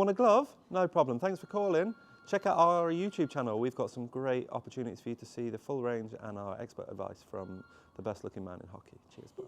want a glove? No problem. Thanks for calling. Check out our YouTube channel. We've got some great opportunities for you to see the full range and our expert advice from the best looking man in hockey. Cheers, bye.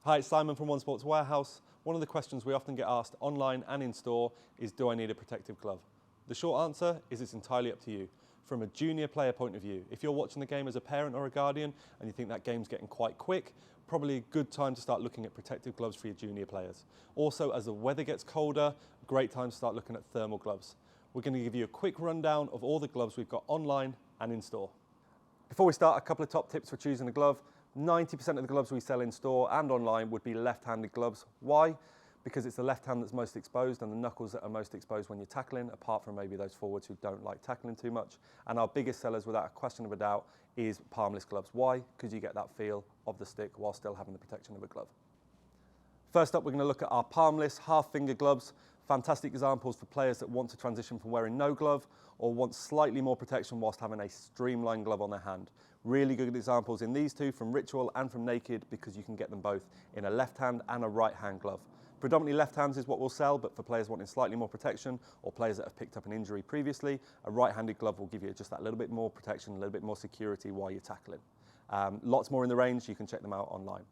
Hi, it's Simon from One Sports Warehouse. One of the questions we often get asked online and in store is, do I need a protective glove? The short answer is it's entirely up to you. From a junior player point of view, if you're watching the game as a parent or a guardian and you think that game's getting quite quick, probably a good time to start looking at protective gloves for your junior players. Also, as the weather gets colder, great time to start looking at thermal gloves. We're going to give you a quick rundown of all the gloves we've got online and in store. Before we start, a couple of top tips for choosing a glove. 90% of the gloves we sell in store and online would be left-handed gloves. Why? Because it's the left hand that's most exposed and the knuckles that are most exposed when you're tackling, apart from maybe those forwards who don't like tackling too much. And our biggest sellers, without a question of a doubt, is palmless gloves. Why? Because you get that feel of the stick while still having the protection of a glove. First up, we're going to look at our palmless half-finger gloves. Fantastic examples for players that want to transition from wearing no glove or want slightly more protection whilst having a streamlined glove on their hand. Really good examples in these two, from Ritual and from Naked, because you can get them both in a left hand and a right hand glove. Predominantly left hands is what we'll sell, but for players wanting slightly more protection or players that have picked up an injury previously, a right-handed glove will give you just that little bit more protection, a little bit more security while you're tackling. Lots more in the range, you can check them out online.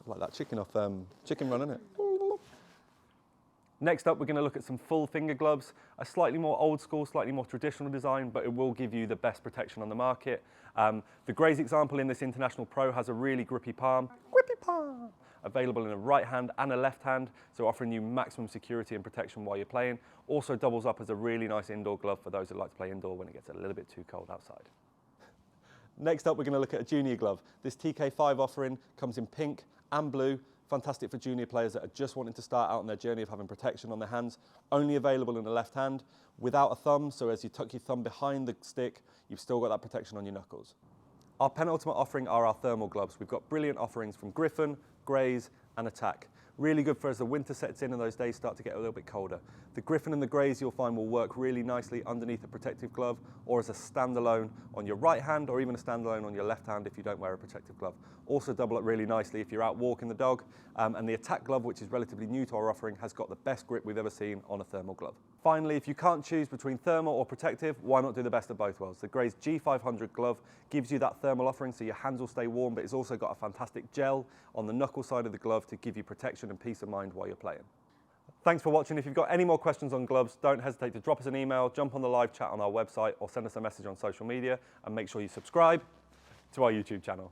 Like that chicken off Chicken Run, isn't it? Next up, we're going to look at some full finger gloves, a slightly more old school, slightly more traditional design, but it will give you the best protection on the market. The Grays example in this International Pro has a really grippy palm. Grippy palm! Available in a right hand and a left hand, so offering you maximum security and protection while you're playing. Also doubles up as a really nice indoor glove for those that like to play indoor when it gets a little bit too cold outside. Next up, we're going to look at a junior glove. This TK5 offering comes in pink and blue. Fantastic for junior players that are just wanting to start out on their journey of having protection on their hands. Only available in the left hand, without a thumb, so as you tuck your thumb behind the stick, you've still got that protection on your knuckles. Our penultimate offering are our thermal gloves. We've got brilliant offerings from Griffon, Grays and Attack. Really good for as the winter sets in and those days start to get a little bit colder. The Griffon and the Grays you'll find will work really nicely underneath a protective glove or as a standalone on your right hand, or even a standalone on your left hand if you don't wear a protective glove. Also double up really nicely if you're out walking the dog. And the Attack glove, which is relatively new to our offering, has got the best grip we've ever seen on a thermal glove. Finally, if you can't choose between thermal or protective, why not do the best of both worlds? The Grays G500 glove gives you that thermal offering so your hands will stay warm, but it's also got a fantastic gel on the knuckle side of the glove to give you protection and peace of mind while you're playing. Thanks for watching. If you've got any more questions on gloves, don't hesitate to drop us an email, jump on the live chat on our website, or send us a message on social media, and make sure you subscribe to our YouTube channel.